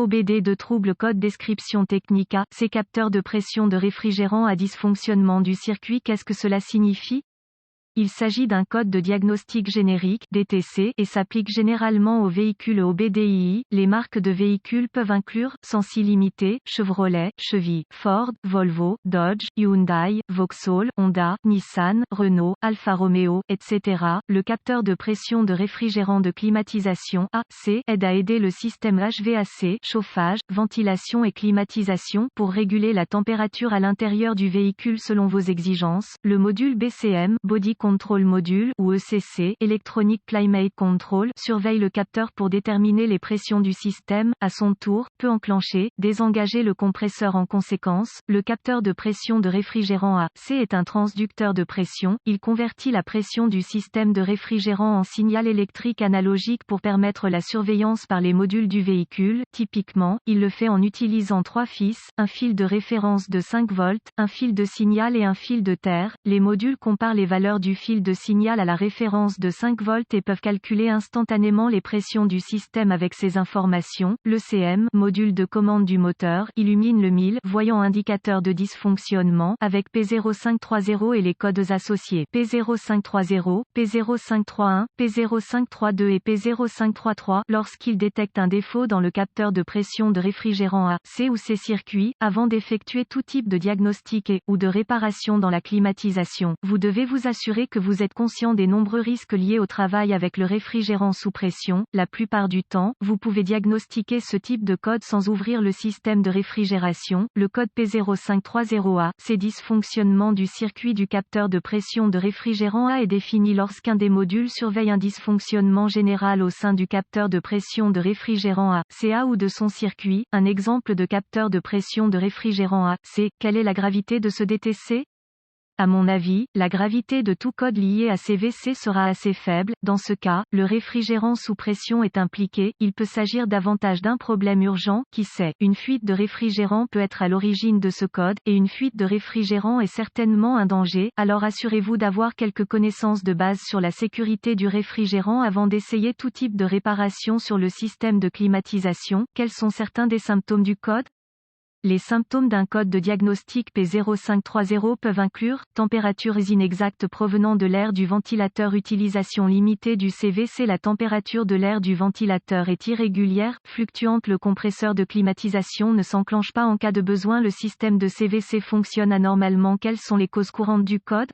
OBD de trouble code description technique AC capteur de pression de réfrigérant à dysfonctionnement du circuit. Qu'est-ce que cela signifie? Il s'agit d'un code de diagnostic générique (DTC) et s'applique généralement aux véhicules OBDII. Les marques de véhicules peuvent inclure Sensi Limited, Chevrolet, Chevy, Ford, Volvo, Dodge, Hyundai, Vauxhall, Honda, Nissan, Renault, Alfa Romeo, etc. Le capteur de pression de réfrigérant de climatisation AC aide à aider le système HVAC, chauffage, ventilation et climatisation pour réguler la température à l'intérieur du véhicule selon vos exigences. Le module BCM, Body Control Module ou ECC, Electronic Climate Control, surveille le capteur pour déterminer les pressions du système. À son tour, peut enclencher, désengager le compresseur en conséquence. Le capteur de pression de réfrigérant AC est un transducteur de pression. Il convertit la pression du système de réfrigérant en signal électrique analogique pour permettre la surveillance par les modules du véhicule. Typiquement, il le fait en utilisant 3 fils, un fil de référence de 5 volts, un fil de signal et un fil de terre. Les modules comparent les valeurs du fil de signal à la référence de 5 volts et peuvent calculer instantanément les pressions du système avec ces informations. Le CM, module de commande du moteur, illumine le 1000 voyant indicateur de dysfonctionnement avec P0530 et les codes associés P0530, P0531, P0532 et P0533 lorsqu'il détecte un défaut dans le capteur de pression de réfrigérant AC ou ses circuits. Avant d'effectuer tout type de diagnostic ou de réparation dans la climatisation, vous devez vous assurer que vous êtes conscient des nombreux risques liés au travail avec le réfrigérant sous pression. La plupart du temps, vous pouvez diagnostiquer ce type de code sans ouvrir le système de réfrigération. Le code P0530A, c'est dysfonctionnement du circuit du capteur de pression de réfrigérant est défini lorsqu'un des modules surveille un dysfonctionnement général au sein du capteur de pression de réfrigérant AC ou de son circuit. Un exemple de capteur de pression de réfrigérant AC. Quelle est la gravité de ce DTC? À mon avis, la gravité de tout code lié à CVC sera assez faible. Dans ce cas, le réfrigérant sous pression est impliqué. Il peut s'agir davantage d'un problème urgent. Qui sait, une fuite de réfrigérant peut être à l'origine de ce code, et une fuite de réfrigérant est certainement un danger. Alors assurez-vous d'avoir quelques connaissances de base sur la sécurité du réfrigérant avant d'essayer tout type de réparation sur le système de climatisation. Quels sont certains des symptômes du code? Les symptômes d'un code de diagnostic P0530 peuvent inclure températures inexactes provenant de l'air du ventilateur, utilisation limitée du CVC, la température de l'air du ventilateur est irrégulière, fluctuante, le compresseur de climatisation ne s'enclenche pas en cas de besoin, le système de CVC fonctionne anormalement. Quelles sont les causes courantes du code?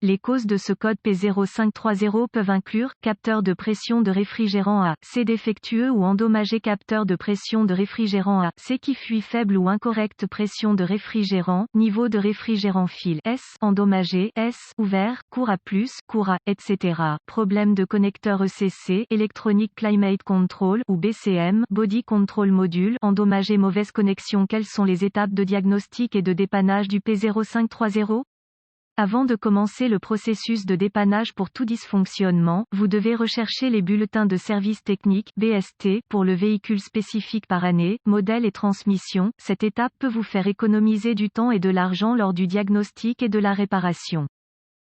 Les causes de ce code P0530 peuvent inclure capteur de pression de réfrigérant AC défectueux ou endommagé, capteur de pression de réfrigérant AC qui fuit, faible ou incorrecte pression de réfrigérant, niveau de réfrigérant fil S endommagé, S ouvert, court à plus, court à, etc. Problème de connecteur ECC, Electronic Climate Control ou BCM, Body Control Module endommagé, mauvaise connexion. Quelles sont les étapes de diagnostic et de dépannage du P0530? Avant de commencer le processus de dépannage pour tout dysfonctionnement, vous devez rechercher les bulletins de service technique (BST) pour le véhicule spécifique par année, modèle et transmission. Cette étape peut vous faire économiser du temps et de l'argent lors du diagnostic et de la réparation.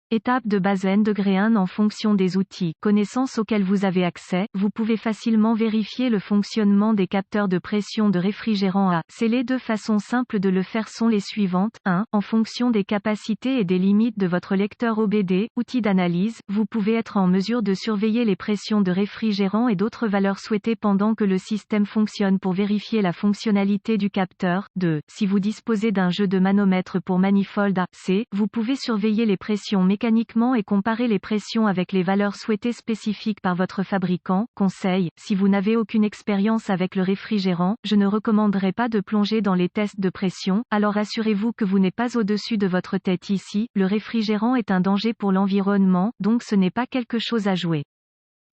Étape de base degré 1 en fonction des outils, connaissances auxquels vous avez accès, vous pouvez facilement vérifier le fonctionnement des capteurs de pression de réfrigérant AC. Les deux façons simples de le faire sont les suivantes. 1. En fonction des capacités et des limites de votre lecteur OBD, outil d'analyse, vous pouvez être en mesure de surveiller les pressions de réfrigérant et d'autres valeurs souhaitées pendant que le système fonctionne pour vérifier la fonctionnalité du capteur. 2. Si vous disposez d'un jeu de manomètre pour manifold AC, vous pouvez surveiller les pressions mécaniquement et comparer les pressions avec les valeurs souhaitées spécifiques par votre fabricant. Conseil, si vous n'avez aucune expérience avec le réfrigérant, je ne recommanderais pas de plonger dans les tests de pression, alors assurez-vous que vous n'êtes pas au-dessus de votre tête ici. Le réfrigérant est un danger pour l'environnement, donc ce n'est pas quelque chose à jouer.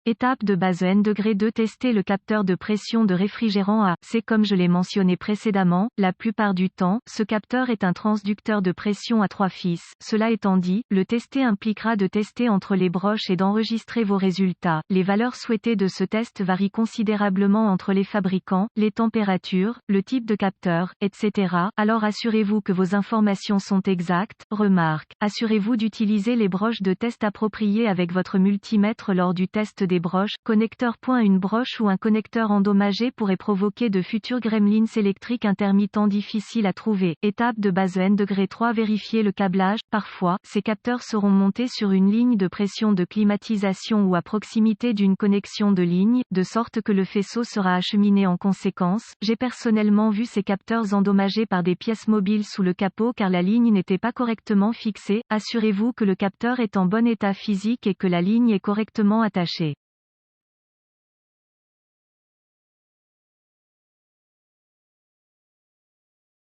Étape de base degré 2. Tester le capteur de pression de réfrigérant AC. Comme je l'ai mentionné précédemment, la plupart du temps, ce capteur est un transducteur de pression à 3 fils. Cela étant dit, le tester impliquera de tester entre les broches et d'enregistrer vos résultats. Les valeurs souhaitées de ce test varient considérablement entre les fabricants, les températures, le type de capteur, etc. Alors assurez-vous que vos informations sont exactes. Remarque, assurez-vous d'utiliser les broches de test appropriées avec votre multimètre lors du test des broches, connecteur. Une broche ou un connecteur endommagé pourrait provoquer de futurs gremlins électriques intermittents difficiles à trouver. Étape de base N-3. Vérifier le câblage. Parfois, ces capteurs seront montés sur une ligne de pression de climatisation ou à proximité d'une connexion de ligne, de sorte que le faisceau sera acheminé en conséquence. J'ai personnellement vu ces capteurs endommagés par des pièces mobiles sous le capot car la ligne n'était pas correctement fixée. Assurez-vous que le capteur est en bon état physique et que la ligne est correctement attachée.